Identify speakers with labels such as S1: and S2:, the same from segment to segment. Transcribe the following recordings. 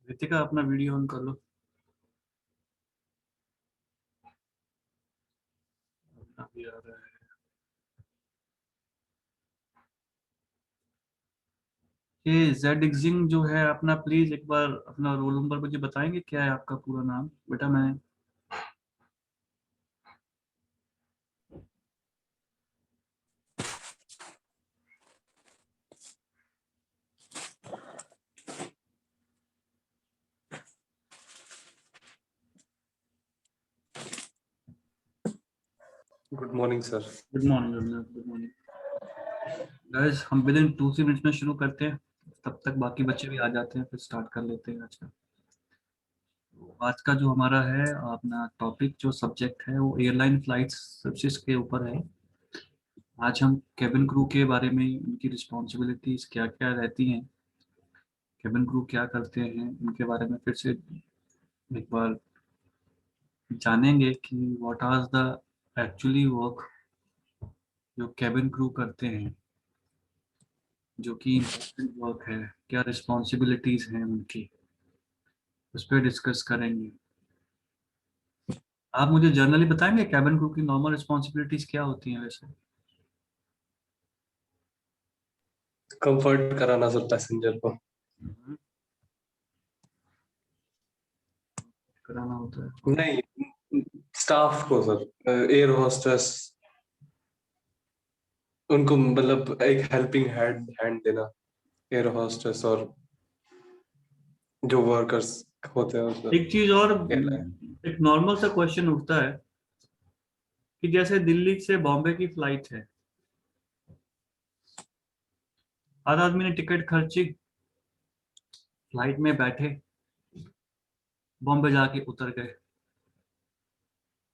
S1: रितिका अपना video on कर लो। अभी आ रहा है। ये जेड एग्जिंग जो है अपना, प्लीज एक बार अपना रोल नंबर मुझे बताएंगे, क्या है आपका पूरा नाम बेटा? मैं
S2: good morning sir.
S1: Good morning. Good morning guys, हम विद इन 2-3 मिनट्स में शुरू करते हैं। तब तक बाकी बच्चे भी आ जाते हैं, फिर स्टार्ट कर लेते हैं आज का। आज का जो हमारा है अपना टॉपिक, जो सब्जेक्ट है वो एयरलाइन फ्लाइट सर्विसेज के ऊपर है। आज हम केबिन क्रू के बारे में, उनकी रिस्पॉन्सिबिलिटीज क्या क्या रहती हैं, केबिन क्रू क्या करते हैं, उनके बारे में फिर से एक बार जानेंगे कि what are the actually work जो केबिन क्रू करते हैं, जो कि इम्पोर्टेंट वर्क है, क्या रिस्पॉन्सिबिलिटीज हैं उनकी, उस पर डिस्कस करेंगे। आप मुझे जनरली बताएंगे कैबिन क्रू की नॉर्मल रिस्पॉन्सिबिलिटीज क्या होती हैं वैसे?
S2: कंफर्ट कराना सर पैसेंजर को।
S1: हम्म, कराना होता है।
S2: नहीं, स्टाफ को सर, एयर होस्टेस, उनको मतलब एक हेल्पिंग हैंड हैंड देना, एयर होस्टेस और जो वर्कर्स होते हैं उसमें
S1: एक चीज और,
S2: एयरलाइन।
S1: एक नॉर्मल सा क्वेश्चन उठता है कि जैसे दिल्ली से बॉम्बे की फ्लाइट है, हर आदमी ने टिकट खर्ची, फ्लाइट में बैठे, बॉम्बे जाके उतर गए,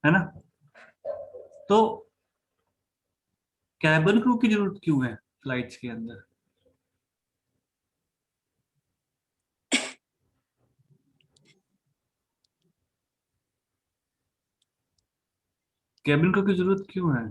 S1: है ना? तो कैबिन क्रू की जरूरत क्यों है फ्लाइट्स के अंदर? कैबिन क्रू की जरूरत क्यों है?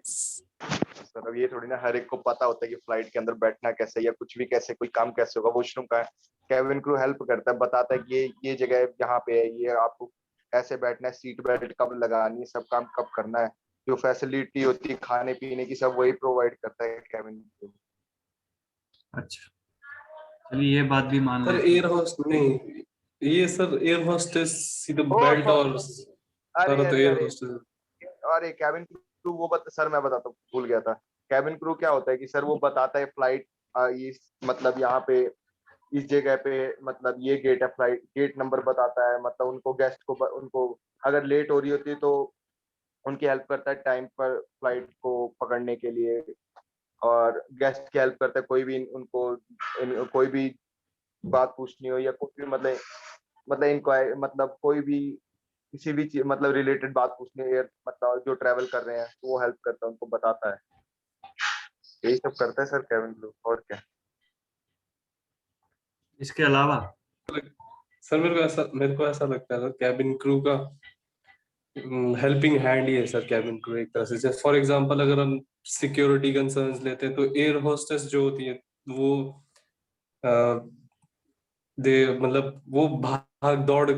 S3: सर अब ये थोड़ी ना हर एक को पता होता है कि फ्लाइट के अंदर बैठना कैसे या कुछ भी कैसे, कोई काम कैसे होगा, वॉशरूम का है। कैबिन क्रू हेल्प करता है, बताता है कि ये जगह यहाँ पे है, ये आपको ऐसे बैठना है, सीट बेल्ट कब लगानी है, सब काम कब करना है। जो फैसिलिटी होती है खाने पीने की, सब वही प्रोवाइड करता है कैबिन क्रू।
S1: अच्छा, चलिए ये बात भी मान
S2: सर
S1: लेते हैं।
S2: एयर होस्ट नहीं, ये सर एयर होस्टेस सीधे
S3: ओ
S2: बेल्ट और
S3: सॉरी, अरे
S2: सारा तो
S3: अरे
S2: एयर
S3: अरे
S2: होस्टेस।
S3: अरे कैबिन क्रू वो सर मैं बताता हूँ, भूल गया था। कैबिन क्रू क्या होता है कि सर वो बताता है फ्लाइट इस मतलब यहाँ पे इस जगह पे, मतलब ये गेट है, फ्लाइट गेट नंबर बताता है, मतलब उनको गेस्ट को उनको अगर लेट हो रही होती है तो उनकी हेल्प करता है टाइम पर फ्लाइट को पकड़ने के लिए। और गेस्ट की हेल्प करता है, कोई भी उनको कोई भी बात पूछनी हो या कोई भी मतलब इंक्वायरी, मतलब कोई भी किसी भी चीज मतलब रिलेटेड बात पूछनी है, मतलब जो ट्रैवल कर रहे हैं तो वो हेल्प करता है, उनको बताता है। यही सब करता है सर केविन ब्लू, और क्या।
S1: इसके अलावा
S2: सर मेरे को ऐसा लगता है कैबिन क्रू का हेल्पिंग हैंड ही है सर कैबिन क्रू एक तरह से। जैसे फॉर एग्जांपल अगर हम सिक्योरिटी कंसर्न्स लेते हैं तो एयर होस्टेस जो होती है वो अ, दे मतलब वो भाग दौड़,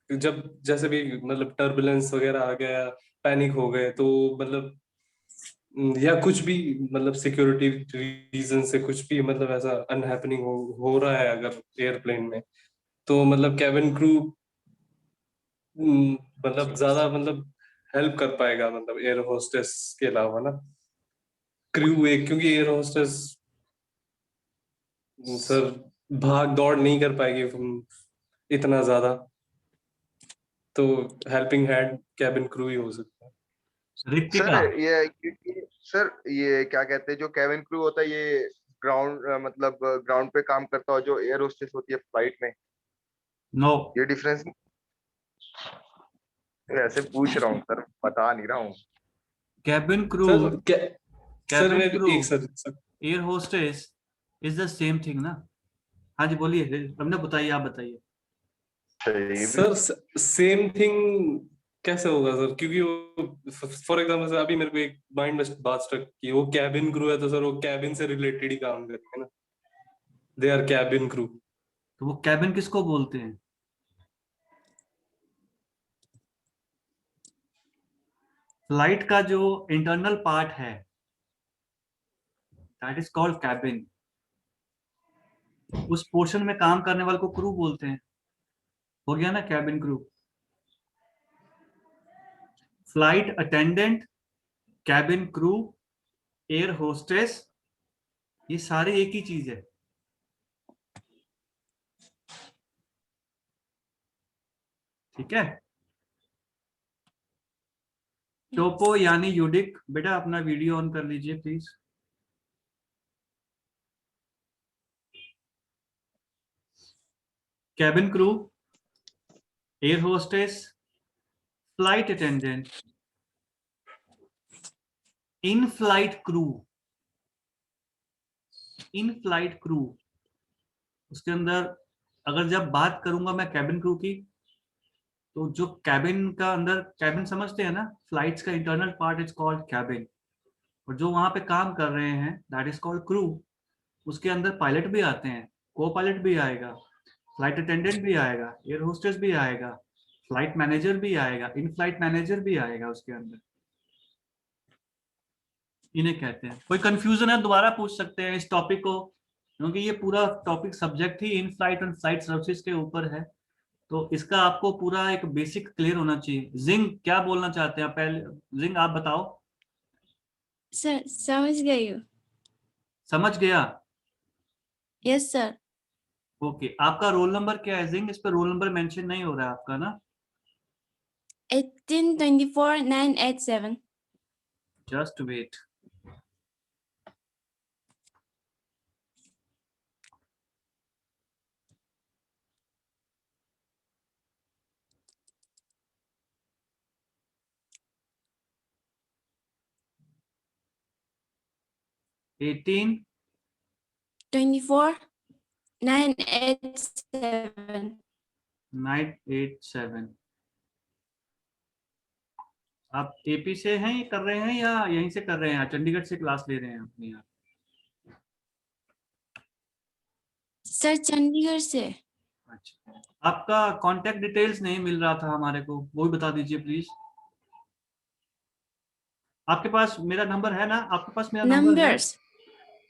S2: जब जैसे भी मतलब टर्बुलेंस वगैरह आ गया, पैनिक हो गए तो मतलब या कुछ भी मतलब सिक्योरिटी रीजन से कुछ भी मतलब ऐसा अनहैपनिंग हो रहा है अगर एयरप्लेन में, तो मतलब कैबिन क्रू मतलब ज्यादा मतलब हेल्प कर पाएगा मतलब एयर होस्टेस के अलावा ना, क्रू एक, क्योंकि एयर होस्टेस सर भाग दौड़ नहीं कर पाएगी इतना ज्यादा, तो हेल्पिंग हैंड कैबिन क्रू ही हो सकता है।
S3: सर
S1: रितिका,
S3: सर ये क्या कहते हैं, जो केविन क्रू होता है ये ग्राउंड मतलब ग्राउंड पे काम करता है, जो एयर होस्टेस होती है फ्लाइट में,
S1: नो।
S3: ये डिफरेंस ऐसे पूछ रहा हूँ सर, बता नहीं रहा हूँ।
S1: कैबिन क्रू,
S2: सर क्या, सर
S1: कैबिन
S2: मैं
S1: क्रू,
S2: एक sir
S1: air hostess is the same thing ना? हाँ जी बोलिए, हमने बताइए, आप बताइए।
S3: सही भी।
S2: सर सेम थिंग कैसे होगा सर? क्योंकि वो फॉर एग्जाम्पल सर, अभी मेरे को एक माइंड में बात स्ट्रक की, वो कैबिन क्रू है तो सर वो कैबिन से रिलेटेड ही काम करते हैं ना, दे आर कैबिन क्रू।
S1: तो वो कैबिन किसको बोलते हैं? फ्लाइट का जो इंटरनल पार्ट है दैट इज कॉल्ड कैबिन। उस पोर्शन में काम करने वाले को क्रू बोलते हैं। हो गया ना cabin crew. Flight attendant, cabin crew, air hostess, ये सारे एक ही चीज है। ठीक है। टोपो यानी यूडिक। बेटा अपना वीडियो ऑन कर लीजिए please. Cabin crew, air hostess, flight attendant, in flight crew. In flight crew उसके अंदर अगर जब बात करूंगा मैं कैबिन क्रू की, तो जो कैबिन का अंदर, कैबिन समझते हैं ना, फ्लाइट्स का internal part is called cabin. और जो वहां पे काम कर रहे हैं दैट इज कॉल्ड क्रू। उसके अंदर पायलट भी आते हैं, को पायलट भी आएगा, फ्लाइट अटेंडेंट भी आएगा, एयर होस्टेस भी आएगा, फ्लाइट मैनेजर भी आएगा, इन फ्लाइट मैनेजर भी आएगा उसके अंदर। इन्हें कहते हैं। कोई कंफ्यूजन है दोबारा पूछ सकते हैं इस टॉपिक को, क्योंकि ये पूरा topic subject he in flight and flight services के ऊपर है। तो इसका आपको पूरा एक बेसिक क्लियर होना चाहिए। जिंग क्या बोलना चाहते हैं पहले? जिंग आप बताओ।
S4: सर समझ गई हूँ।
S1: समझ गया?
S4: Yes sir.
S1: ओके। आपका रोल नंबर क्या है जिंग? इस पर रोल नंबर मेंशन नहीं हो रहा है आपका ना।
S4: 1824987।
S1: Just wait. एटीन
S4: 24987।
S1: 987। आप एपी से हैं, ये कर रहे हैं या यहीं से कर रहे हैं, चंडीगढ़ से क्लास ले रहे हैं अपनी यहाँ?
S4: सर चंडीगढ़ से।
S1: अच्छा। आपका कांटेक्ट डिटेल्स नहीं मिल रहा था हमारे को, वो भी बता दीजिए प्लीज। आपके पास मेरा नंबर है ना? आपके पास मेरा नंबर है?
S4: Numbers.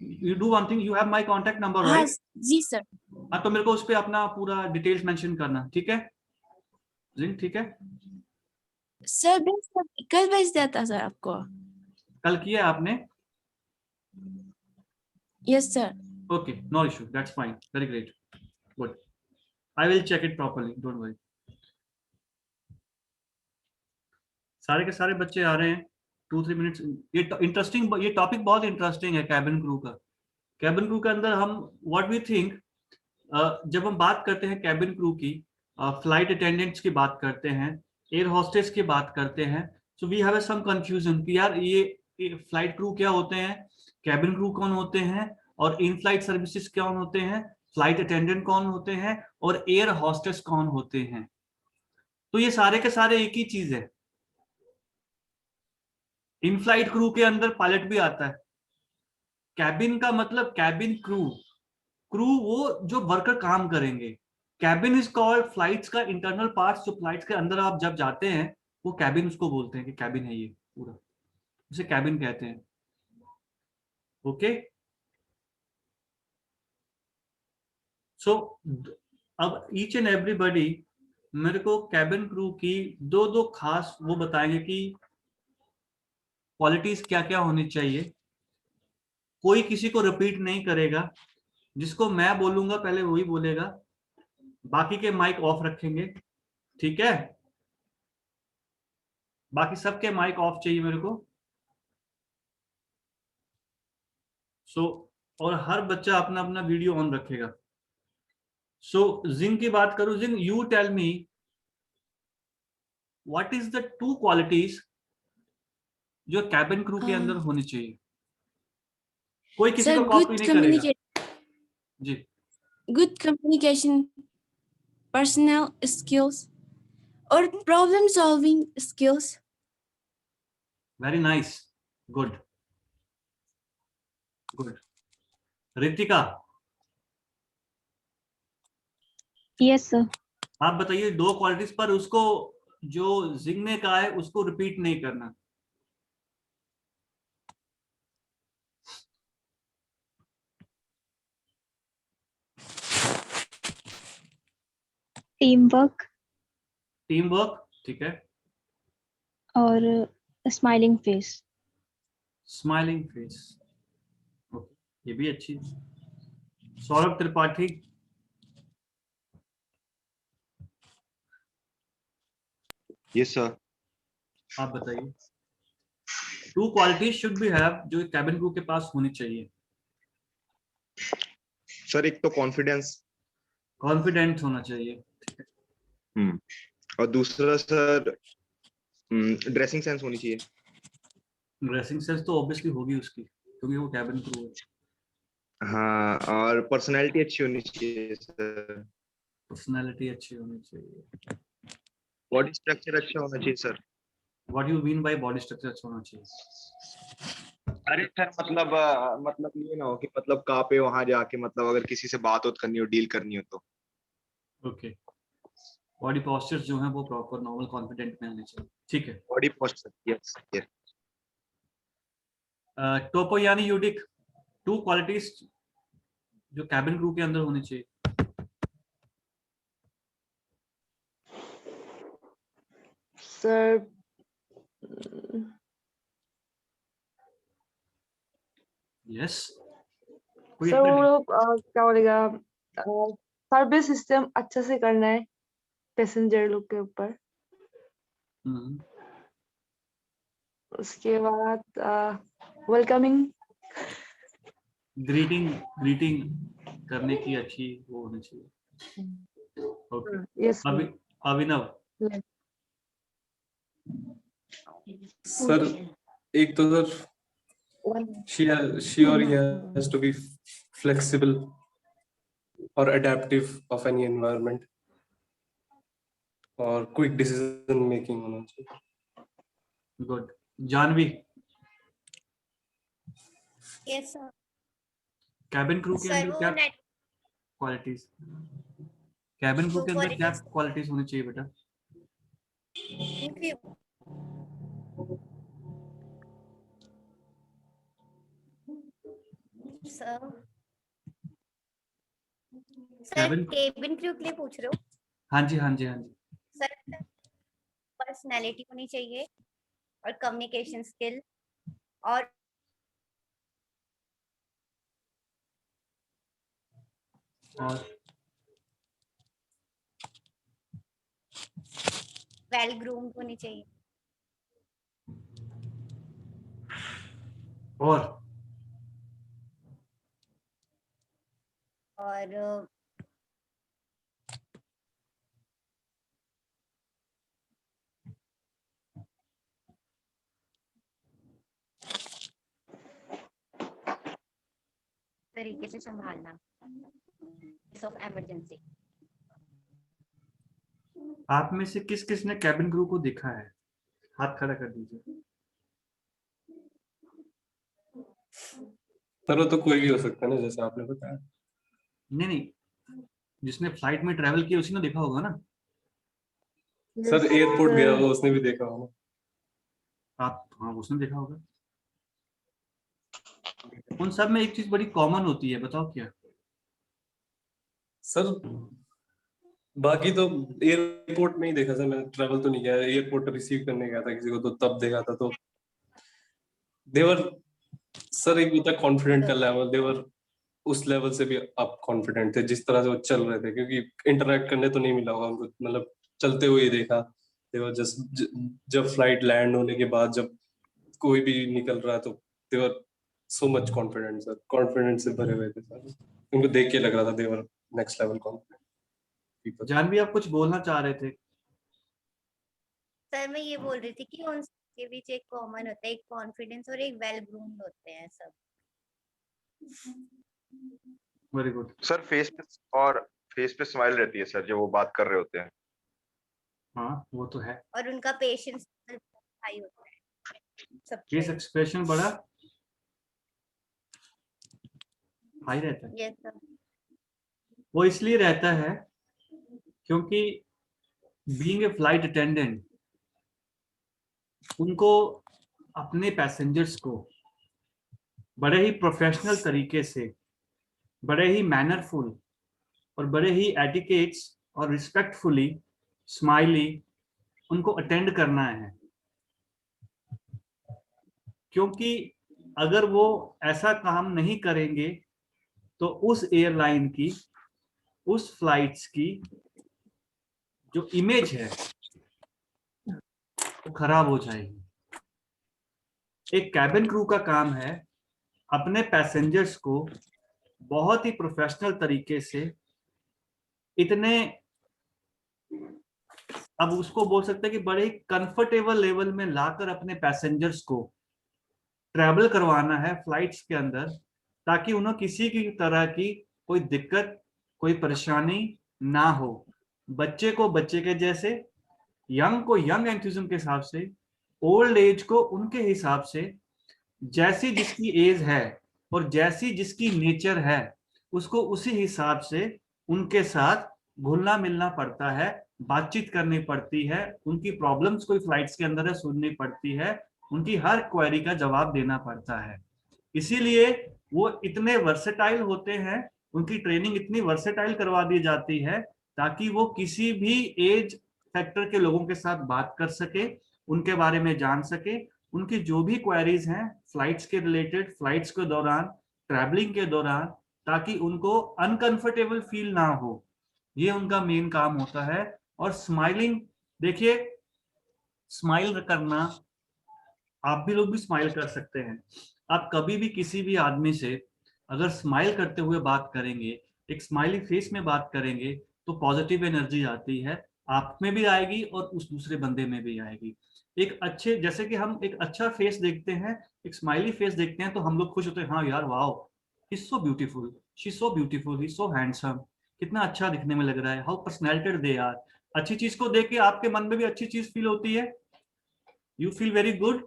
S1: You do one thing, you have my contact number
S4: हाँ
S1: राइट?
S4: जी सर।
S1: हाँ, तो मेरे को उस पे अपना पूरा डिटेल्स मेंशन करना, ठीक है जिंग? ठीक है।
S4: सर कल भेज दिया था सर आपको।
S1: कल किया आपने?
S4: Yes sir.
S1: Okay, no issue, that's fine, very great, good. I will check it properly, don't worry. सारे के सारे बच्चे आ रहे हैं 2-3 मिनट्स। ये इंटरेस्टिंग, ये टॉपिक बहुत इंटरेस्टिंग है कैबिन क्रू का। कैबिन क्रू के अंदर हम व्हाट वी थिंक, जब हम बात करते हैं कैबिन क्रू की, फ्लाइट अटेंडेंट्स की बात करते हैं, एयर होस्टेस की बात करते हैं, so we have some confusion कि यार ये फ्लाइट क्रू क्या होते हैं, कैबिन क्रू कौन होते हैं, और इन फ्लाइट सर्विसेज कौन होते हैं, फ्लाइट अटेंडेंट कौन होते हैं, और एयर होस्टेस कौन होते हैं। तो ये सारे के सारे एक ही चीज है। इन फ्लाइट क्रू के अंदर पायलट भी आता है। कैबिन का मतलब कैबिन क्रू, क्रू वो जो वर्कर काम करेंगे। कैबिन इज कॉल्ड फ्लाइट्स का इंटरनल पार्ट्स, जो फ्लाइट्स के अंदर आप जब जाते हैं वो कैबिन उसको बोलते हैं कि कैबिन है ये पूरा, उसे कैबिन कहते हैं। ओके। सो अब ईच एंड एवरीबॉडी मेरे को कैबिन क्रू की दो दो खास वो बताएंगे कि क्वालिटीज क्या क्या होनी चाहिए। कोई किसी को रिपीट नहीं करेगा, जिसको मैं बोलूंगा पहले वही बोलेगा, बाकी के माइक ऑफ रखेंगे, ठीक है? बाकी सबके माइक ऑफ चाहिए मेरे को। सो और हर बच्चा अपना अपना वीडियो ऑन रखेगा। सो जिंग की बात करूं, Jing you tell me what is the 2 qualities जो कैबिन क्रू के अंदर होनी चाहिए। कोई किसी
S4: सर
S1: को कॉपी नहीं करेगा जी।
S4: good communication, personal skills, और problem solving skills.
S1: Very nice, good good. Ritika,
S5: Yes, sir.
S1: आप बताइए 2 क्वालिटीज पर उसको जो जिंग ने कहा है उसको रिपीट नहीं करना।
S5: Teamwork
S1: टीम वर्क, ठीक है।
S5: और smiling face.
S1: स्माइलिंग फेस, ये भी अच्छी है। Saurabh Tripathi,
S3: yes sir.
S1: आप बताइए 2 क्वालिटीज शुड बी हैव जो कैबिन क्रू के पास होनी चाहिए।
S3: सर एक तो कॉन्फिडेंस,
S1: कॉन्फिडेंट होना चाहिए,
S3: और दूसरा सर ड्रेसिंग सेंस होनी चाहिए।
S1: ड्रेसिंग सेंस तो ऑब्वियसली होगी उसकी क्योंकि वो कैबिन क्रू है।
S3: हाँ, और पर्सनैलिटी अच्छी होनी चाहिए सर।
S1: पर्सनालिटी अच्छी होनी चाहिए।
S3: बॉडी स्ट्रक्चर अच्छा होना चाहिए sir.
S1: What you mean by body structure अच्छा होना चाहिए?
S3: अरे सर मतलब ये ना हो कि मतलब कहाँ पे वहां जाके मतलब अगर किसी से बात होत करनी हो, डील करनी हो तो।
S1: ओके, बॉडी पोस्चर्स जो है वो प्रॉपर नॉर्मल कॉन्फिडेंट में आने चाहिए, ठीक है।
S3: Body posture, yes yes.
S1: टोपो यानी यूडिक 2 क्वालिटीज जो कैबिन क्रू के अंदर होनी चाहिए।
S6: सर
S1: यस, कोई
S6: सर वो लोग क्या बोलेगा, सर्विस सिस्टम अच्छे से करना है पैसेंजर लोग के ऊपर। उसके बाद वेलकमिंग,
S1: ग्रीटिंग करने की अच्छी वो होनी चाहिए। ओके,
S6: यस
S1: अभिनव,
S2: सर एक तो sir she or he has to be flexible or adaptive of any environment और क्विक डिसीजन मेकिंग होना चाहिए।
S1: Good. Janvi,
S7: yes sir.
S1: Cabin crew के
S7: सर
S1: अंदर
S7: वो
S1: क्या
S7: नेट
S1: क्वालिटीज, कैबिन क्रू
S7: दो
S1: के अंदर क्या
S7: qualities
S1: क्वालिटीज होनी चाहिए बेटा?
S7: उनकी sir sir
S1: Cabin-
S7: cabin crew के लिए पूछ रहे हो?
S1: हाँ जी हाँ जी हाँ जी।
S7: सर पर्सनैलिटी होनी चाहिए और कम्युनिकेशन स्किल और
S1: और
S7: वेल ग्रूम्ड होनी चाहिए। और तरीके से संभालना ऑफ इमरजेंसी।
S1: आप में से किस किस ने कैबिन क्रू को देखा है? हाथ खड़ा कर दीजिए।
S2: सर वो तो कोई भी हो सकता है ना, जैसे आपने बताया।
S1: नहीं नहीं, जिसने फ्लाइट में ट्रेवल किया उसी ने देखा होगा ना।
S2: सर एयरपोर्ट गया होगा, उसने भी देखा होगा।
S1: आप, हाँ उसने देखा होगा। उन सब में एक चीज बड़ी कॉमन होती है, बताओ क्या?
S2: सर बाकी तो एयरपोर्ट में ही देखा सर, मैंने ट्रैवल तो नहीं किया। एयरपोर्ट रिसीव करने गया था किसी को, तो तब देखा था। तो देवर सर एक होता है कॉन्फिडेंट का लेवल, देवर उस लेवल से भी आप कॉन्फिडेंट थे जिस तरह से वो चल रहे थे, क्योंकि इंटरेक्ट करने तो नहीं मिला होगा उनको, मतलब चलते हुए ही देखा। देवर जस्ट जब फ्लाइट लैंड होने के बाद जब कोई भी निकल रहा है तो they are so much confident sir, confidence से भरे हुए थे सर। उनको देख के लग रहा था देवर नेक्स्ट लेवल कॉन्फिडेंट।
S1: जानवी आप कुछ बोलना चाह रहे थे?
S7: सर मैं ये बोल रही थी कि उनके बीच एक कॉमन होता है, एक कॉन्फिडेंस और एक वेल ग्रूम्ड होते हैं सब।
S1: Very good.
S3: सर फेस पे स्माइल रहती है सर जब वो बात कर रहे होते हैं।
S1: हाँ वो तो है,
S7: और उनका पेशेंस हाई होता है सब
S1: फेस एक्सप्रेशन बड़ा हाई रहता है।
S7: Yes sir.
S1: वो इसलिए रहता है क्योंकि बीइंग ए फ्लाइट अटेंडेंट उनको अपने पैसेंजर्स को बड़े ही प्रोफेशनल तरीके से, बड़े ही मैनरफुल और बड़े ही एटिकेट्स और रिस्पेक्टफुली स्माइली उनको अटेंड करना है। क्योंकि अगर वो ऐसा काम नहीं करेंगे तो उस एयरलाइन की, उस फ्लाइट्स की जो इमेज है वो खराब हो जाएगी। एक कैबिन क्रू का काम है अपने पैसेंजर्स को बहुत ही प्रोफेशनल तरीके से, इतने, अब उसको बोल सकते हैं कि बड़े ही कंफर्टेबल लेवल में लाकर अपने पैसेंजर्स को ट्रैवल करवाना है फ्लाइट्स के अंदर, ताकि उन्हें किसी की तरह की कोई दिक्कत, कोई परेशानी ना हो। बच्चे को बच्चे के जैसे, यंग को यंग एंथुसिज्म के हिसाब से, ओल्ड एज को उनके हिसाब से, जैसी जिसकी एज है और जैसी जिसकी नेचर है उसको उसी हिसाब से उनके साथ घुलना मिलना पड़ता है, बातचीत करनी पड़ती है, उनकी प्रॉब्लम्स कोई फ्लाइट्स के अंदर है सुननी पड़ती है, उनकी हर क्वेरी का जवाब देना पड़ता है। इसीलिए वो इतने वर्सेटाइल होते हैं, उनकी ट्रेनिंग इतनी वर्सेटाइल करवा दी जाती है ताकि वो किसी भी एज फैक्टर के लोगों के साथ बात कर सके, उनके बारे में जान सके, उनकी जो भी क्वेरीज हैं फ्लाइट्स के रिलेटेड, फ्लाइट्स के दौरान, ट्रैवलिंग के दौरान, ताकि उनको अनकंफर्टेबल फील ना हो। ये उनका मेन काम होता है। और स्माइलिंग, देखिए स्माइल करना, आप भी लोग भी स्माइल कर सकते हैं। आप कभी भी किसी भी आदमी से अगर स्माइल करते हुए बात करेंगे, एक स्माइली फेस में बात करेंगे, तो पॉजिटिव एनर्जी आती है, आप में भी आएगी और उस दूसरे बंदे में भी आएगी। एक अच्छे, जैसे कि हम एक अच्छा फेस देखते हैं, एक स्माइली फेस देखते हैं तो हम लोग खुश होते हैं, हाँ यार wow, he is so beautiful, she is so beautiful, he is so handsome, कितना अच्छा दिखने में लग रहा है, हाउ पर्सनैलिटेड दे आर। अच्छी चीज को देख के आपके मन में भी अच्छी चीज फील होती है, you feel very good.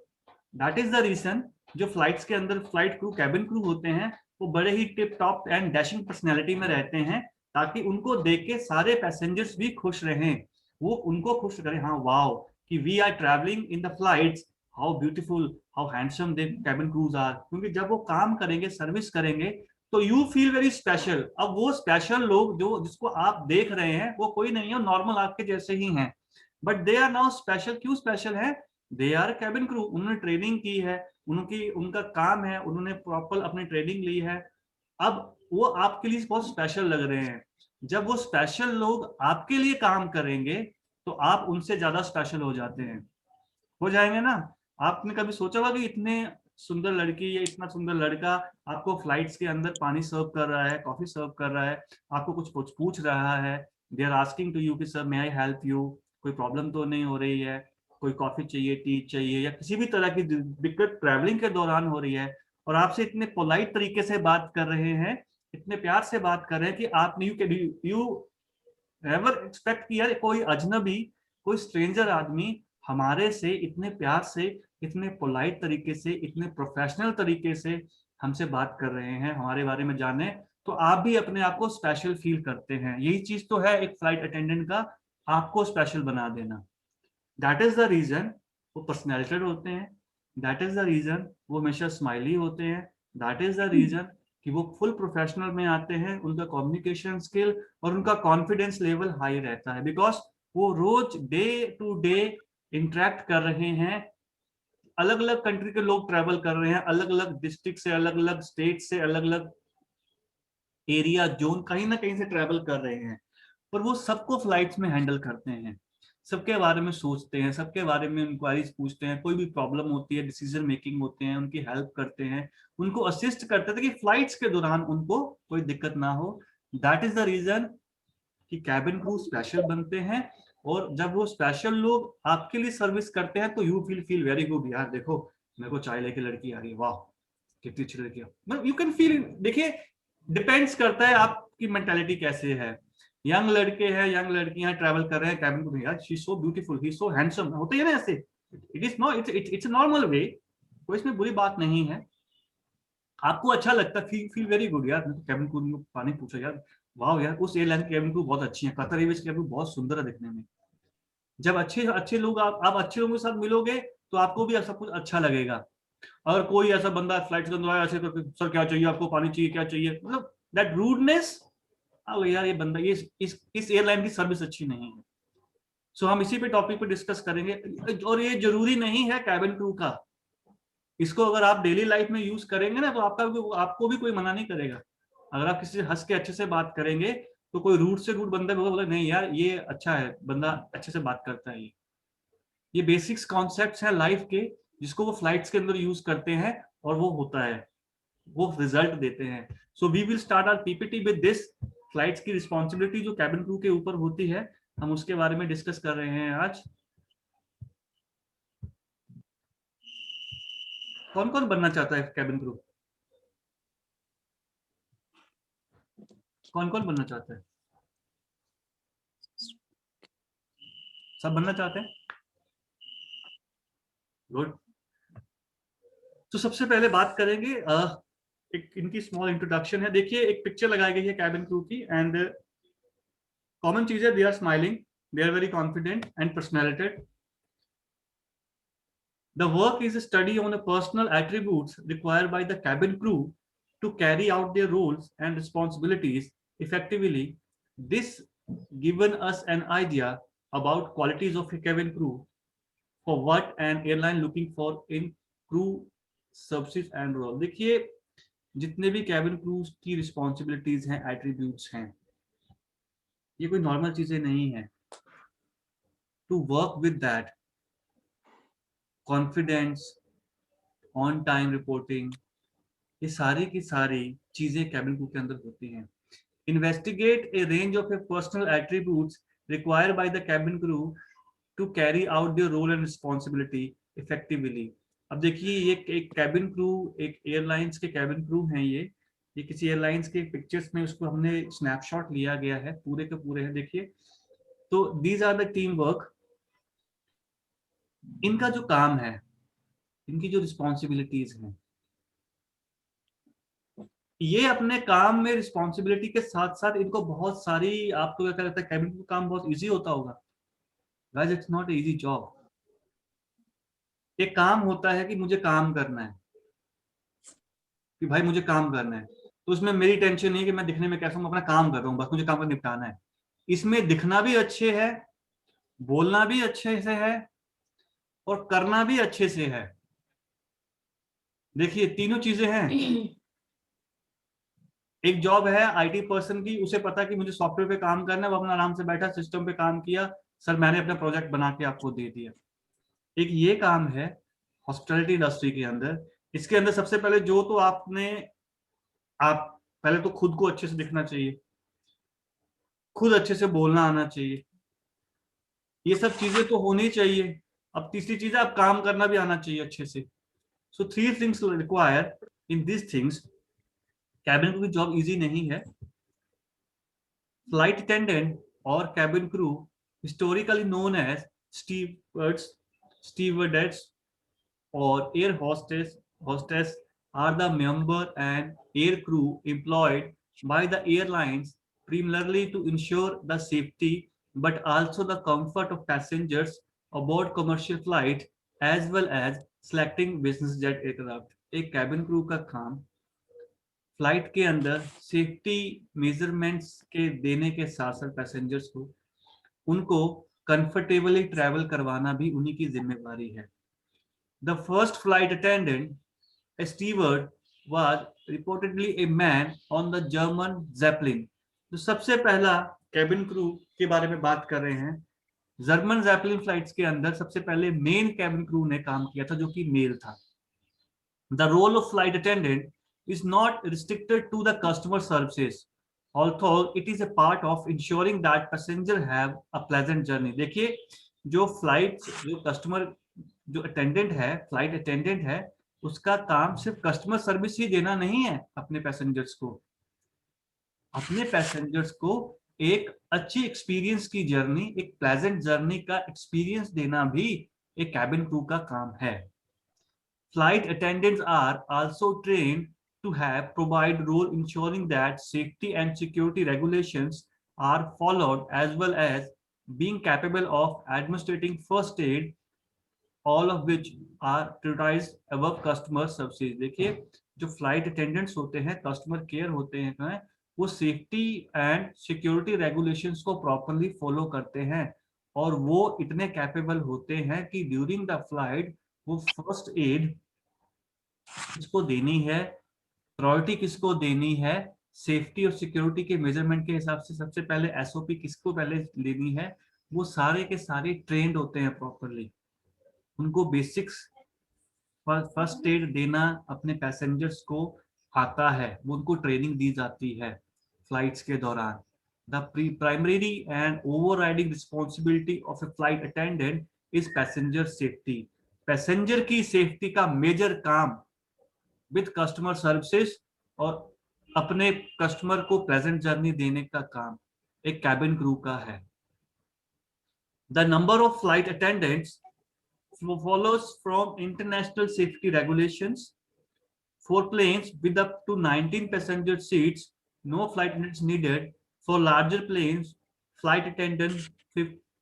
S1: That is the reason जो फ्लाइट्स के अंदर फ्लाइट क्रू, कैबिन क्रू होते हैं, वो बड़े ही tip top and dashing personality में रहते हैं, ताकि उनको देख के सारे पैसेंजर्स भी खुश रहें, वो उनको खुश करें, हाँ वाओ कि we are travelling in the flights, how beautiful, how handsome they cabin crews are. क्योंकि जब वो काम करेंगे, सर्विस करेंगे, तो यू फील वेरी स्पेशल। अब वो स्पेशल लोग जो जिसको आप देख रहे हैं वो कोई नहीं है, नॉर्मल आपके जैसे ही हैं, but they are now special. क्यों स्पेशल है? दे आर कैबिन क्रू, उन्होंने ट्रेनिंग की है, उनका काम है, उन्होंने प्रॉपर अपनी ट्रेनिंग ली है, अब वो आपके लिए बहुत स्पेशल लग रहे हैं। जब वो स्पेशल लोग आपके लिए काम करेंगे तो आप उनसे ज्यादा स्पेशल हो जाते हैं, हो जाएंगे ना। आपने कभी सोचा होगा कि इतने सुंदर लड़की या इतना सुंदर लड़का आपको फ्लाइट्स के अंदर पानी सर्व कर रहा है, कॉफी सर्व कर रहा है, आपको कुछ कुछ पूछ रहा है, they are asking to you कि sir may I help you, कोई प्रॉब्लम तो नहीं हो रही है, कोई कॉफी चाहिए, टी चाहिए, या किसी भी तरह की दिक्कत ट्रैवलिंग के दौरान हो रही है, और आपसे इतने पोलाइट तरीके से बात कर रहे हैं, इतने प्यार से बात कर रहे हैं कि आप यू नेवर एक्सपेक्ट कि यार कोई अजनबी, कोई स्ट्रेंजर आदमी हमारे से इतने प्यार से, इतने पोलाइट तरीके से, इतने प्रोफेशनल तरीके से हमसे बात कर रहे हैं, हमारे बारे में जाने, तो आप भी अपने आप को स्पेशल फील करते हैं। यही चीज तो है एक फ्लाइट अटेंडेंट का, आपको स्पेशल बना देना। दैट इज द रीजन वो पर्सनैलिटेड होते हैं, दैट इज द रीजन वो हमेशा स्माइली होते हैं, दैट इज द रीजन कि वो फुल प्रोफेशनल में आते हैं, उनका कम्युनिकेशन स्किल और उनका कॉन्फिडेंस लेवल हाई रहता है, बिकॉज वो रोज डे टू डे इंटरेक्ट कर रहे हैं, अलग अलग कंट्री के लोग ट्रैवल कर रहे हैं, अलग अलग डिस्ट्रिक्ट से, अलग अलग स्टेट से, अलग अलग एरिया जोन, कहीं ना कहीं से ट्रैवल कर रहे हैं, पर वो सबको फ्लाइट्स में हैंडल करते हैं, सबके बारे में सोचते हैं, सबके बारे में इंक्वायरीज पूछते हैं, कोई भी प्रॉब्लम होती है, डिसीजन मेकिंग होते हैं, उनकी हेल्प करते हैं, उनको असिस्ट करते थे कि फ्लाइट्स के दौरान उनको कोई दिक्कत ना हो। दैट इज द रीजन कि कैबिन क्रू स्पेशल बनते हैं, और जब वो स्पेशल लोग आपके लिए सर्विस करते हैं तो यू फील वेरी गुड, यार देखो मेरे को चाय लेके लड़की आ रही है, वाह कितनी अच्छी लड़की है, यू कैन फील। देखिए डिपेंड्स करता है आपकी मेंटालिटी कैसे है। यंग लड़के हैं, यंग लड़कियां ट्रैवल कर रहे हैं कैबिन क्रू में, यार she so beautiful, he so handsome, होते ही ना ऐसे, it is not, it's normal way, कोई इसमें बुरी बात नहीं है। आपको अच्छा लगता है, फील वेरी गुड यार, कैबिन क्रू में पानी पूछा यार, वाह यार उस एयरलाइन की कैबिन क्रू बहुत अच्छी है, कतर एयरवेज की कैबिन क्रू बहुत सुंदर है दिखने में। जब अच्छे अच्छे लोग आप अच्छे लोगों के साथ मिलोगे तो आपको भी सब कुछ अच्छा लगेगा। अगर कोई ऐसा बंदा फ्लाइट के अंदर आया ऐसे करके, सर क्या चाहिए आपको, पानी चाहिए, क्या चाहिए, मतलब दैट रूडनेस, यार ये बंदा, ये इस एयरलाइन की सर्विस अच्छी नहीं है। सो हम इसी पे टॉपिक पे डिस्कस करेंगे, और ये जरूरी नहीं है कैबिन क्रू का, इसको अगर आप डेली लाइफ में यूज करेंगे ना तो आपको भी कोई मना नहीं करेगा। अगर आप किसी से हंस के अच्छे से बात करेंगे तो कोई रूट से रूट बंदा भी बोला नहीं यार ये अच्छा है बंदा, अच्छे से बात करता है। ये बेसिक्स कॉन्सेप्ट्स हैं लाइफ के, जिसको वो फ्लाइट्स के अंदर यूज करते हैं और वो होता है, वो रिजल्ट देते हैं। So we will start our PPT with this, flights की रिस्पॉन्सिबिलिटी जो कैबिन क्रू के ऊपर होती है, हम उसके बारे में डिस्कस कर रहे हैं आज। कौन कौन बनना चाहता है कैबिन क्रू? कौन कौन बनना चाहता है? सब बनना चाहते हैं? गुड। तो सबसे पहले बात करेंगे, एक इनकी स्मॉल इंट्रोडक्शन है। देखिए एक पिक्चर लगाई गई है कैबिन क्रू की, एंड कॉमन चीज है, they are smiling, they are very confident and personalited. The work is a study on the personal attributes required by the cabin crew to carry out their roles and responsibilities effectively. This given us an idea about qualities of a cabin crew for what an airline looking for in crew services and role. देखिए जितने भी cabin crews की responsibilities हैं, attributes हैं, ये कोई normal चीजें नहीं है। To work with that, confidence, on time reporting, ये सारी की सारी चीजें कैबिन क्रू के अंदर होती हैं। Investigate a range of a personal attributes required by the cabin crew to carry out their role and responsibility effectively. अब देखिए ये एक कैबिन क्रू, एक एयरलाइंस के कैबिन क्रू हैं, ये किसी एयरलाइंस के पिक्चर्स में उसको हमने स्नैपशॉट लिया गया है, पूरे के पूरे हैं देखिए। तो these are the team work, इनका जो काम है, इनकी जो रिस्पॉन्सिबिलिटीज हैं, ये अपने काम में रिस्पॉन्सिबिलिटी के साथ साथ इनको बहुत सारी, आपको क्या लगता है कैबिन का काम बहुत इजी होता होगा? Guys it's not easy job. एक काम होता है कि मुझे काम करना है, कि भाई मुझे काम करना है, तो उसमें मेरी टेंशन नहीं कि मैं दिखने में कैसा हूं, अपना काम कर रहा हूँ, बस मुझे काम कर निपटाना है। इसमें दिखना भी अच्छे है, बोलना भी अच्छे से है, और करना भी अच्छे से है। देखिए तीनों चीजें हैं। एक जॉब है आईटी पर्सन की, उसे पता कि मुझे सॉफ्टवेयर पे काम करना है, वो अपना आराम से बैठा सिस्टम पे काम किया, सर मैंने अपना प्रोजेक्ट बना के आपको दे दिया। एक ये काम है हॉस्पिटैलिटी इंडस्ट्री के अंदर, इसके अंदर सबसे पहले जो तो आप पहले तो खुद को अच्छे से दिखना चाहिए, खुद अच्छे से बोलना आना चाहिए, ये सब चीजें तो होनी चाहिए। अब तीसरी चीज है आप काम करना भी आना चाहिए अच्छे से। So 3 things require in this things. Cabin crew की जॉब इजी नहीं है। फ्लाइट अटेंडेंट और cabin crew, historically known as stewardess और air hostess are the member and air crew employed by the airlines primarily to ensure the safety but also the comfort of passengers aboard commercial flight as well as selecting business jet aircraft. एक cabin crew का काम flight के अंदर safety measurements के देने के साथ साथ पैसेंजर्स को, उनको कंफर्टेबली ट्रैवल करवाना भी उन्हीं की जिम्मेवारी है। The first flight attendant, a steward, was reportedly a man on the German Zeppelin. तो सबसे पहला कैबिन क्रू के बारे में बात कर रहे हैं। जर्मन ज़ैपलिन फ्लाइट्स के अंदर सबसे पहले मेन कैबिन क्रू ने काम किया था, जो कि मेल था। The role of flight attendant is not restricted to the customer services, although it is a part of ensuring that passengers have a pleasant journey. देखिए जो कस्टमर जो अटेंडेंट है, फ्लाइट अटेंडेंट है, उसका काम सिर्फ कस्टमर सर्विस ही देना नहीं है, अपने पैसेंजर्स को एक अच्छी एक्सपीरियंस की जर्नी, एक प्लेजेंट जर्नी का एक्सपीरियंस देना भी एक कैबिन क्रू का काम है। Flight attendants are also trained to have provide role ensuring that safety and security regulations are followed, as well as being capable of administering first aid, all of which are prioritized above customer services। देखिए जो flight attendants होते हैं, customer care होते हैं, वो safety and security regulations को properly follow करते हैं और वो इतने कैपेबल होते हैं कि ड्यूरिंग द फ्लाइट वो फर्स्ट एड किसको देनी है, प्रायोरिटी किसको देनी है, सेफ्टी और सिक्योरिटी के मेजरमेंट के हिसाब से सबसे पहले एसओपी किसको पहले लेनी है, वो सारे के सारे ट्रेंड होते हैं प्रॉपरली। उनको बेसिक्स फर्स्ट एड देना अपने पैसेंजर्स को आता है, वो उनको ट्रेनिंग दी जाती है फ्लाइट्स के दौरान। The primary and overriding responsibility of A flight attendant is passenger safety. Passenger की सेफ्टी का मेजर काम विद कस्टमर सर्विसेज और अपने कस्टमर को प्लेजेंट जर्नी देने का काम एक कैबिन क्रू का है। The number of flight attendants follows from international safety regulations. For planes with up to 19 passenger seats, no flight attendants needed. For larger planes, flight attendant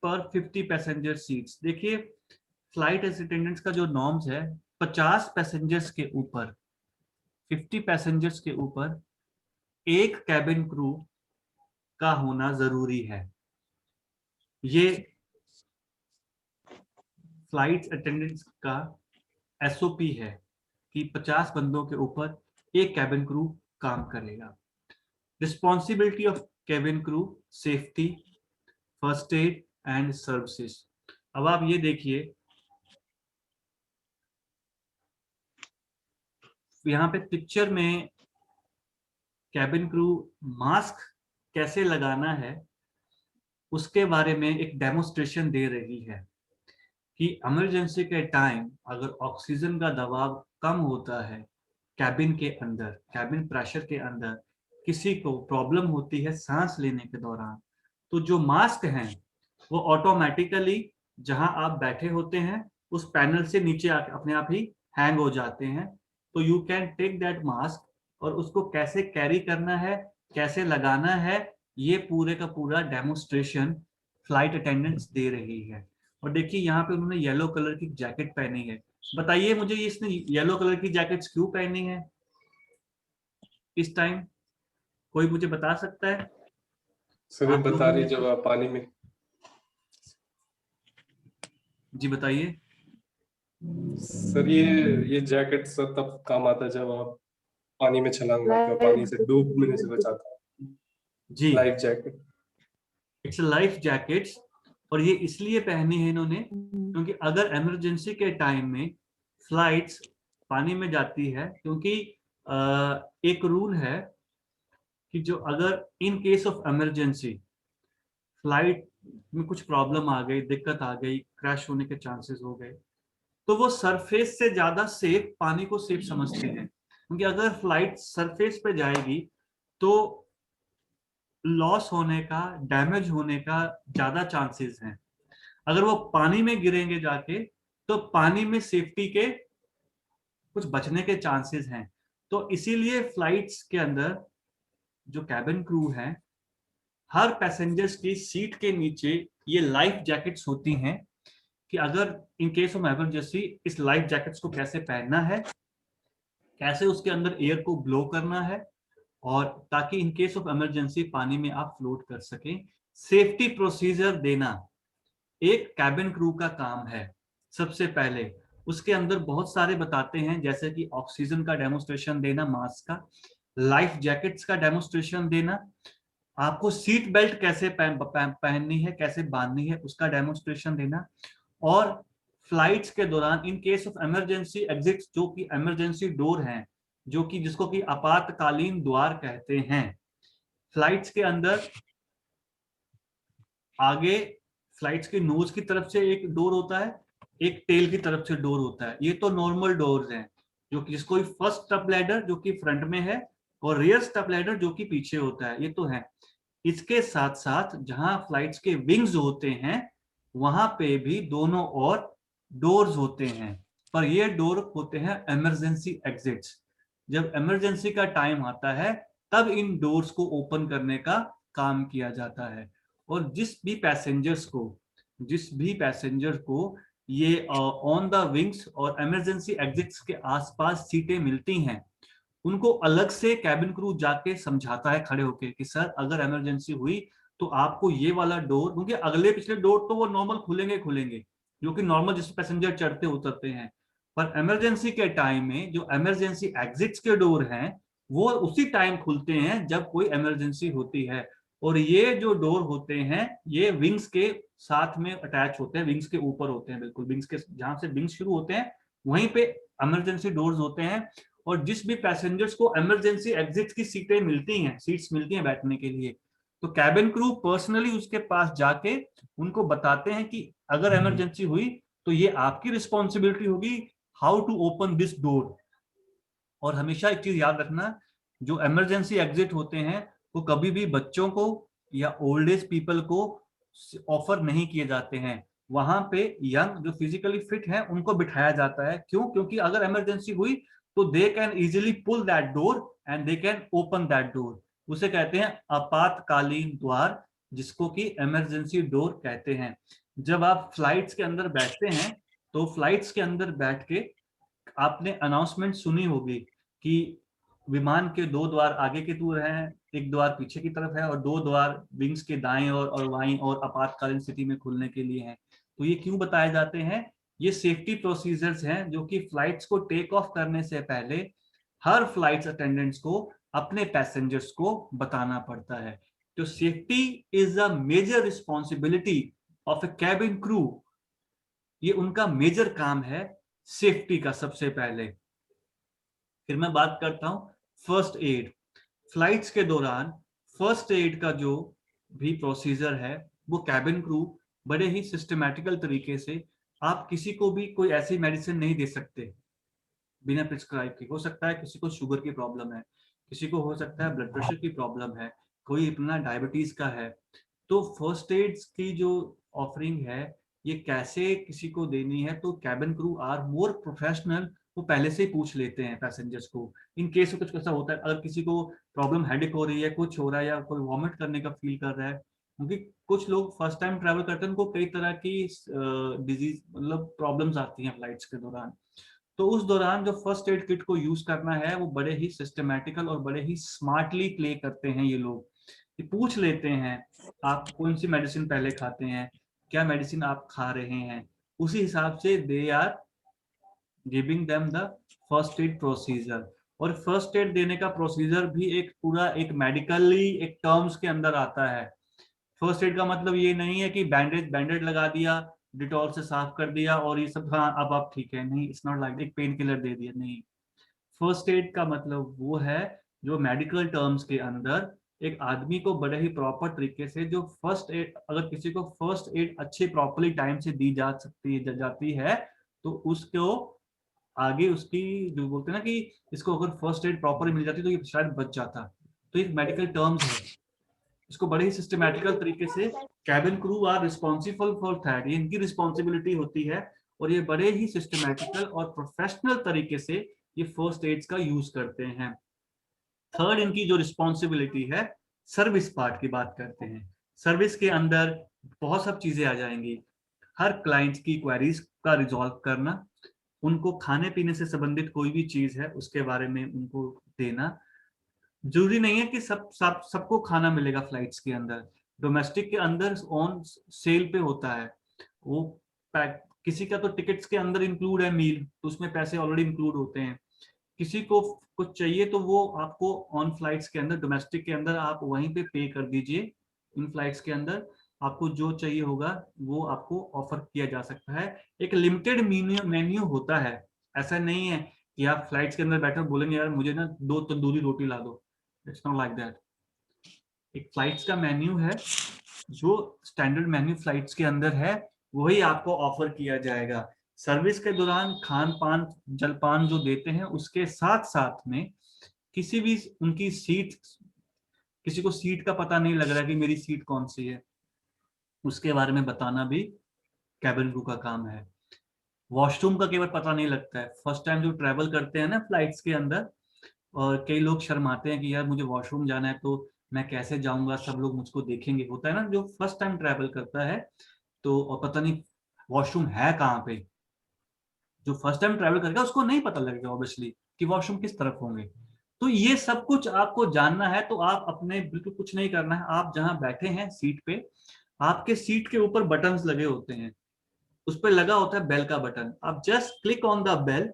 S1: per 50 passenger seats। देखिए flight attendants का जो norms है 50 passengers के ऊपर, 50 passengers के ऊपर एक cabin crew का होना जरूरी है। ये फ्लाइट अटेंडेंट्स का एसओपी है कि 50 बंदों के ऊपर एक कैबिन क्रू काम करेगा। Responsibility of cabin crew, safety, first aid and services. अब आप ये देखिए यहाँ पे पिक्चर में कैबिन क्रू मास्क कैसे लगाना है उसके बारे में एक डेमोस्ट्रेशन दे रही है कि इमरजेंसी के टाइम अगर ऑक्सीजन का दबाव कम होता है कैबिन के अंदर, कैबिन प्रेशर के अंदर किसी को प्रॉब्लम होती है सांस लेने के दौरान, तो जो मास्क हैं वो ऑटोमेटिकली जहां आप बैठे होते हैं उस पैनल से नीचे आके अपने आप ही हैंग हो जाते हैं। तो you can take that mask और उसको कैसे कैरी करना है, कैसे लगाना है, ये पूरे का पूरा डेमोस्ट्रेशन फ्लाइट अटेंडेंट्स दे रही है। और देखिए यहाँ पे उन्होंने येलो कलर की जैकेट पहनी है। बताइए मुझे इसने येलो कलर की जैकेट्स क्यों पहनी है इस टाइम, कोई मुझे बता सकता है?
S2: सर बता रही जब आप पानी में।
S1: जी बताइए
S2: सर ये जैकेट सर तब काम आता है जब आप पानी में छलांग मारते हो, पानी से डूबने से बचाता है
S1: जी।
S2: Life jacket,
S1: it's life jackets. और ये इसलिए पहनी है इन्होंने क्योंकि अगर इमरजेंसी के टाइम में फ्लाइट्स पानी में जाती है, क्योंकि एक रूल है कि जो अगर in case of emergency flight में कुछ प्रॉब्लम आ गई, दिक्कत आ गई, क्रैश होने के चांसेस हो गए, तो वो सरफेस से ज्यादा सेफ पानी को सेफ समझते हैं। क्योंकि अगर फ्लाइट सरफेस पे जाएगी तो लॉस होने का, डैमेज होने का ज्यादा चांसेस हैं। अगर वो पानी में गिरेंगे जाके तो पानी में सेफ्टी के कुछ बचने के चांसेस हैं। तो इसीलिए फ्लाइट्स के अंदर जो कैबिन क्रू है हर पैसेंजर्स की सीट के नीचे ये लाइफ जैकेट्स होती हैं कि अगर इन केस ऑफ इमरजेंसी इस लाइफ जैकेट्स को कैसे पहनना है, कैसे उसके अंदर एयर को ब्लो करना है, और ताकि इन केस ऑफ इमरजेंसी पानी में आप फ्लोट कर सकें। सेफ्टी प्रोसीजर देना एक कैबिन क्रू का काम है सबसे पहले। उसके अंदर बहुत सारे बताते हैं, जैसे कि ऑक्सीजन का डेमोस्ट्रेशन देना, मास्क का, लाइफ जैकेट्स का डेमोस्ट्रेशन देना, आपको सीट बेल्ट कैसे पहननी है, कैसे बांधनी है, उसका डेमोस्ट्रेशन देना, और फ्लाइट्स के दौरान in case of emergency exits, जो कि इमरजेंसी डोर हैं, जो कि जिसको कि आपातकालीन द्वार कहते हैं। फ्लाइट्स के अंदर आगे फ्लाइट्स की नोज की तरफ से एक डोर होता है, एक टेल की तरफ से डोर होता है। ये तो नॉर्मल डोर्स हैं, जो कि जिसको फर्स्ट स्टेप लैडर जो कि फ्रंट में है और रियर स्टेप लैडर जो कि पीछे होता है, ये तो है। इसके साथ साथ जहां फ्लाइट्स के विंग्स होते हैं वहां पे भी दोनों ओर डोर्स होते हैं, पर ये डोर होते हैं इमरजेंसी एग्जिट्स। जब इमरजेंसी का टाइम आता है तब इन डोर्स को ओपन करने का काम किया जाता है। और जिस भी पैसेंजर को ये ऑन द विंग्स और इमरजेंसी एग्जिट्स के आसपास सीटें मिलती हैं, उनको अलग से कैबिन क्रू जाके समझाता है खड़े होके कि सर अगर इमरजेंसी हुई तो आपको ये वाला डोर, क्योंकि अगले पिछले डोर तो वो नॉर्मल खुलेंगे जो कि नॉर्मल जिस पैसेंजर चढ़ते उतरते हैं, पर इमरजेंसी के टाइम में जो इमरजेंसी एग्जिट्स के डोर हैं वो उसी टाइम खुलते हैं जब कोई इमरजेंसी होती है। और ये जो डोर होते हैं ये विंग्स के साथ में अटैच होते हैं, विंग्स के ऊपर होते हैं, बिल्कुल विंग्स के जहां से विंग्स शुरू होते हैं वहीं पे इमरजेंसी डोर्स होते हैं। और जिस भी पैसेंजर्स को इमरजेंसी एग्जिट की सीट्स मिलती हैं बैठने के लिए, तो कैबिन क्रू पर्सनली उसके पास जाके उनको बताते हैं कि अगर इमरजेंसी हुई तो ये आपकी रिस्पॉन्सिबिलिटी होगी, how to open this door. और हमेशा एक चीज याद रखना, जो इमरजेंसी एग्जिट होते हैं वो कभी भी बच्चों को या ओल्ड एज पीपल को ऑफर नहीं किए जाते हैं। वहां पे यंग जो फिजिकली फिट है उनको बिठाया जाता है। क्यों? क्योंकि अगर इमरजेंसी हुई तो they can easily pull that door and they can open that door. उसे कहते हैं आपातकालीन द्वार, जिसको कि इमरजेंसी डोर कहते हैं। जब आप फ्लाइट्स के अंदर बैठते हैं तो फ्लाइट्स के अंदर बैठ के आपने अनाउंसमेंट सुनी होगी कि विमान के 2 द्वार आगे की तरफ हैं, एक द्वार पीछे की तरफ है और 2 द्वार विंग्स के दाएं और बाईं और आपातकालीन स्थिति में खुलने के लिए हैं। तो ये क्यों बताए जाते हैं? ये सेफ्टी प्रोसीजर्स हैं जो कि फ्लाइट्स को टेक ऑफ करने से पहले हर फ्लाइट अटेंडेंट्स को अपने पैसेंजर्स को बताना पड़ता है। तो safety is a major responsibility of a cabin crew. ये उनका मेजर काम है सेफ्टी का सबसे पहले। फिर मैं बात करता हूं फर्स्ट एड। फ्लाइट्स के दौरान फर्स्ट एड का जो भी प्रोसीजर है वो कैबिन क्रू बड़े ही सिस्टमैटिकल तरीके से, आप किसी को भी कोई ऐसी मेडिसिन नहीं दे सकते बिना प्रिस्क्राइब के। हो सकता है किसी को शुगर की प्रॉब्लम है, किसी को हो सकता है ब्लड प्रेशर की प्रॉब्लम है, कोई इतना डायबिटीज का है। तो फर्स्ट एड्स की जो ऑफरिंग है ये कैसे किसी को देनी है, तो cabin crew are more professional, वो पहले से ही पूछ लेते हैं पैसेंजर्स को। इन केस कुछ ऐसा होता है, अगर किसी को प्रॉब्लम हेडेक हो रही है, कुछ हो रहा है या कोई वॉमिट करने का फील कर रहा है, क्योंकि कुछ लोग फर्स्ट टाइम ट्रैवल करते हैं उनको कई तरह की डिजीज मतलब प्रॉब्लम्स आती हैं फ्लाइट्स के दौरान। तो उस दौरान जो फर्स्ट एड किट को यूज करना है वो बड़े ही सिस्टमैटिकल और बड़े ही स्मार्टली प्ले करते हैं ये लोग। ये पूछ लेते हैं आप कौन सी मेडिसिन पहले खाते हैं, क्या मेडिसिन आप खा रहे हैं, उसी हिसाब से they are giving them the first aid procedure. और फर्स्ट एड देने का प्रोसीजर भी एक पूरा एक मेडिकली एक टर्म्स के अंदर आता है। फर्स्ट एड का मतलब ये नहीं है कि बैंडेज लगा दिया, डिटॉल से साफ कर दिया और ये सब, हाँ अब आप ठीक है, नहीं, इट्स नॉट लाइक एक पेन किलर दे दिया, नहीं। फर्स्ट एड का मतलब वो है जो मेडिकल टर्म्स के अंदर एक आदमी को बड़े ही प्रॉपर तरीके से जो फर्स्ट एड, अगर किसी को फर्स्ट एड अच्छे प्रॉपरली टाइम से दी जाती है तो उसको आगे उसकी जो बोलते हैं ना कि इसको अगर फर्स्ट एड प्रॉपर मिल जाती तो ये शायद बच जाता। तो एक मेडिकल टर्म्स है, इसको बड़े ही सिस्टमैटिकल तरीके से cabin crew are responsible for that, ये इनकी रिस्पॉन्सिबिलिटी होती है। और ये बड़े ही सिस्टमैटिकल और प्रोफेशनल तरीके से ये फर्स्ट एड्स का यूज करते हैं। थर्ड इनकी जो रिस्पॉन्सिबिलिटी है, सर्विस पार्ट की बात करते हैं। सर्विस के अंदर बहुत सब चीजें आ जाएंगी। हर क्लाइंट की क्वेरीज का रिजॉल्व करना, उनको खाने पीने से संबंधित कोई भी चीज है उसके बारे में उनको देना। जरूरी नहीं है कि सबको खाना मिलेगा फ्लाइट्स के अंदर, डोमेस्टिक के अंदर ऑन सेल पे होता है वो पैक। किसी का तो टिकट्स के अंदर इंक्लूड है मील, तो उसमें पैसे ऑलरेडी इंक्लूड होते हैं। किसी को कुछ चाहिए तो वो आपको ऑन फ्लाइट्स के अंदर, डोमेस्टिक के अंदर आप वहीं पे पे कर दीजिए। इन फ्लाइट्स के अंदर आपको जो चाहिए होगा वो आपको ऑफर किया जा सकता है। एक लिमिटेड मेन्यू होता है, ऐसा नहीं है कि आप फ्लाइट्स के अंदर बैठे बोलेंगे यार मुझे ना 2 तंदूरी रोटी ला दो। It's not like that. एक फ्लाइट्स का मेन्यू है, जो स्टैंडर्ड मेन्यू फ्लाइट्स के अंदर है वही आपको ऑफर किया जाएगा। सर्विस के दौरान खान पान जलपान जो देते हैं उसके साथ साथ में किसी भी उनकी सीट किसी को सीट का पता नहीं लग रहा कि मेरी सीट कौन सी है, उसके बारे में बताना भी कैबिन क्रू का काम है। वॉशरूम का केवल पता नहीं लगता है। फर्स्ट टाइम जो ट्रैवल करते हैं ना फ्लाइट्स के अंदर, और कई लोग शर्माते हैं कि यार मुझे वॉशरूम जाना है तो मैं कैसे जाऊंगा, सब लोग मुझको देखेंगे, होता है ना जो फर्स्ट टाइम ट्रैवल करता है तो, और पता नहीं वॉशरूम है कहाँ पे। जो फर्स्ट टाइम ट्रैवल करेगा उसको नहीं पता लगेगा ऑब्वियसली कि वॉशरूम किस तरफ होंगे। तो ये सब कुछ आपको जानना है, तो आप अपने बिल्कुल कुछ नहीं करना है। आप जहां बैठे हैं सीट पे, आपके सीट के ऊपर बटन्स लगे होते हैं, उस पर लगा होता है बेल का बटन। आप just click on the bell,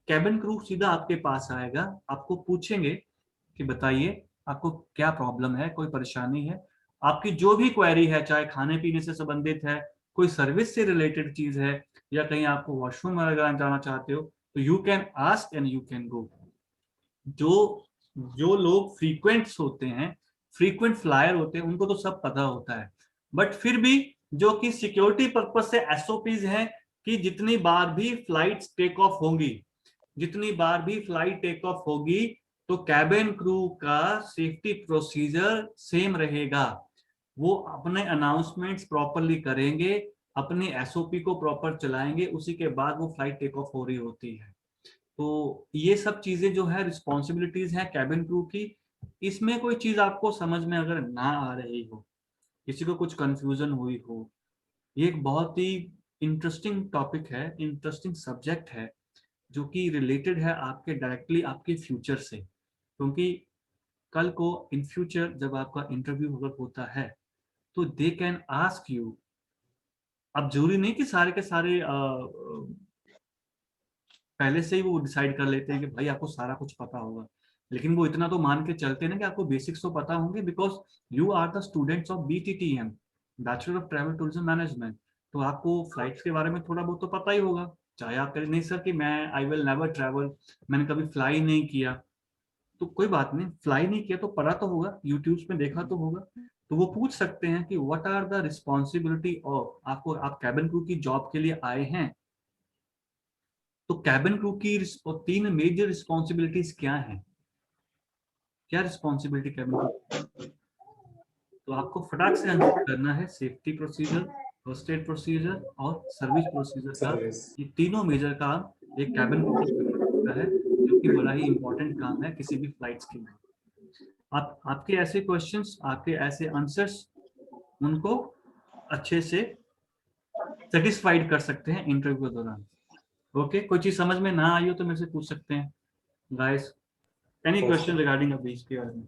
S1: cabin crew सीधा आपके पास आएगा, आपको पूछेंगे कि बताइए आपको क्या प्रॉब्लम है, कोई परेशानी है, आपकी जो भी क्वेरी है, चाहे खाने पीने से संबंधित है, कोई सर्विस से रिलेटेड चीज है, या कहीं आपको वॉशरूम वगैरह जाना चाहते हो, तो you can ask and you can go. जो लोग फ्रीक्वेंट्स होते हैं, फ्रीक्वेंट फ्लायर होते हैं, उनको तो सब पता होता है, बट फिर भी जो कि सिक्योरिटी पर्पज से एसओपीज हैं कि जितनी बार भी फ्लाइट्स टेक ऑफ होंगी, जितनी बार भी फ्लाइट टेक ऑफ होगी, तो कैबिन क्रू का सेफ्टी प्रोसीजर सेम रहेगा। वो अपने अनाउंसमेंट्स प्रॉपरली करेंगे, अपने एसओपी को प्रॉपर चलाएंगे, उसी के बाद वो फ्लाइट टेक ऑफ हो रही होती है। तो ये सब चीजें जो है रिस्पॉन्सिबिलिटीज हैं कैबिन क्रू की। इसमें कोई चीज आपको समझ में अगर ना आ रही हो, किसी को कुछ कंफ्यूजन हुई हो, ये एक बहुत ही इंटरेस्टिंग टॉपिक है, इंटरेस्टिंग सब्जेक्ट है, जो कि रिलेटेड है आपके डायरेक्टली आपके फ्यूचर से। क्योंकि कल को इन फ्यूचर जब आपका इंटरव्यू अगर होता है तो दे कैन आस्क यू। अब जरूरी नहीं कि सारे के सारे पहले से ही वो डिसाइड कर लेते हैं कि भाई आपको सारा कुछ पता होगा, लेकिन वो इतना तो मान के चलते हैं ना कि आपको बेसिक्स तो पता होंगे, because you are the students of BTTM, bachelor of travel tourism management. तो आपको फ्लाइट्स के बारे में थोड़ा बहुत तो पता ही होगा, चाहे आप करें नहीं सर कि मैं आई विल नेवर ट्रैवल, मैंने कभी फ्लाई नहीं किया, तो कोई बात नहीं, फ्लाई नहीं किया तो पढ़ा तो होगा, यूट्यूब में देखा तो होगा। तो वो पूछ सकते हैं कि what are the responsibility of, आपको आप कैबिन क्रू की जॉब के लिए आए हैं, तो कैबिन क्रू की 3 मेजर रिस्पॉन्सिबिलिटीज क्या हैं, क्या रिस्पॉन्सिबिलिटी कैबिन क्रू, तो आपको फटाक से आंसर करना है। Safety procedure, first aid procedure और सर्विस प्रोसीजर का,
S2: सर्विस।
S1: ये तीनों मेजर काम एक कैबिन क्रू का है, जो कि बड़ा ही इंपॉर्टेंट काम है किसी भी फ्लाइट्स के लिए। आपके ऐसे क्वेश्चंस, आपके ऐसे आंसर्स उनको अच्छे से सेटिस्फाइड कर सकते हैं इंटरव्यू के दौरान। ओके, कोई चीज समझ में ना आई हो तो मेरे से पूछ सकते हैं गाइस, एनी क्वेश्चन रिगार्डिंग अभी इसके बारे में।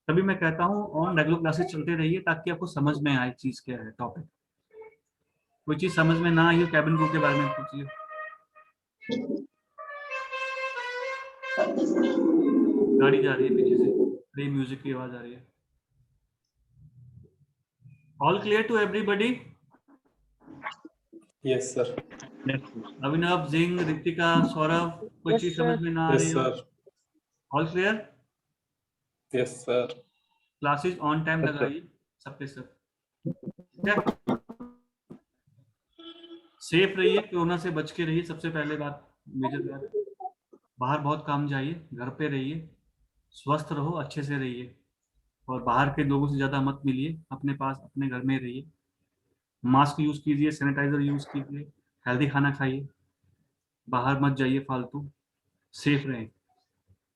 S1: तभी मैं कहता हूँ ऑन रेगुलर क्लासेस चलते रहिए ताकि आपको समझ में आए चीज क्या है, टॉपिक। कोई चीज समझ में ना आई हो कैबिन क्रू के बारे में पूछिए। गाड़ी जा रही है पीछे से, बड़ी म्यूजिक की आवाज आ रही है। All clear to everybody?
S2: Yes sir.
S1: Abhinav, Jing, Ritika, Saurabh, कोई
S6: Yes,
S1: चीज
S6: sir.
S1: समझ में ना आ
S2: यस
S1: रही हो?
S2: Sir.
S1: All clear?
S2: Yes sir.
S1: Classes on time लगाइए सबके सब, ठीक है? सेफ रहिए, कोरोना से बच के रहिए, सबसे पहले बात, मेजर बात। बाहर बहुत कम जाइए, घर पे रहिए, स्वस्थ रहो, अच्छे से रहिए, और बाहर के लोगों से ज्यादा मत मिलिए, अपने पास अपने घर में रहिए, मास्क यूज कीजिए, सैनिटाइजर यूज कीजिए, हेल्दी खाना खाइए, बाहर मत जाइए फालतू, सेफ रहें,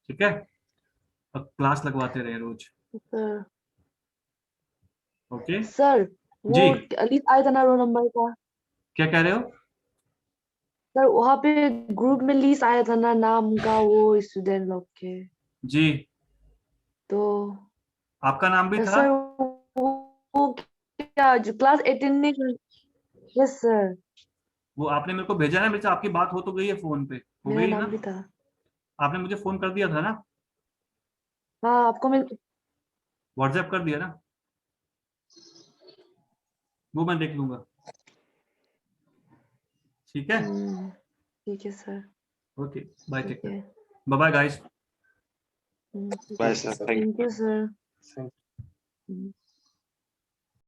S1: ठीक है? अब क्लास लगवाते रहे रोज,
S6: Sir.
S1: ओके?
S6: सर वो
S1: जी,
S6: लिस्ट आया था ना रोल नंबर का,
S1: क्या कह रहे हो?
S6: सर वहाँ पे ग्रुप में लिस्ट आया था ना नाम का वो स्टूडेंट लोग के,
S1: जी,
S6: तो
S1: आपका नाम भी था?
S6: सर वो क्या जो क्लास 18 में, यस सर
S1: वो आपने मेरे को भेजा ना, मेरे से आपकी बात हो तो गई है, फोन पे हो
S6: मेरा
S1: गई
S6: नाम
S1: ना?
S6: भी था।
S1: आपने मुझे फोन कर दिया था ना,
S6: हाँ आपको मैं,
S1: व्हाट्सएप कर दिया ना, वो मैं देख लूंगा, ठीक है?
S6: ठीक है सर,
S1: ओके, बाय,
S6: ठीक
S1: टेक केयर,
S6: है,
S1: बाय बाय गाइस।
S6: ठीक
S3: बाय
S6: है,
S3: sir,
S2: sir.
S3: Thank you.
S6: Thank you sir.
S2: Thank you.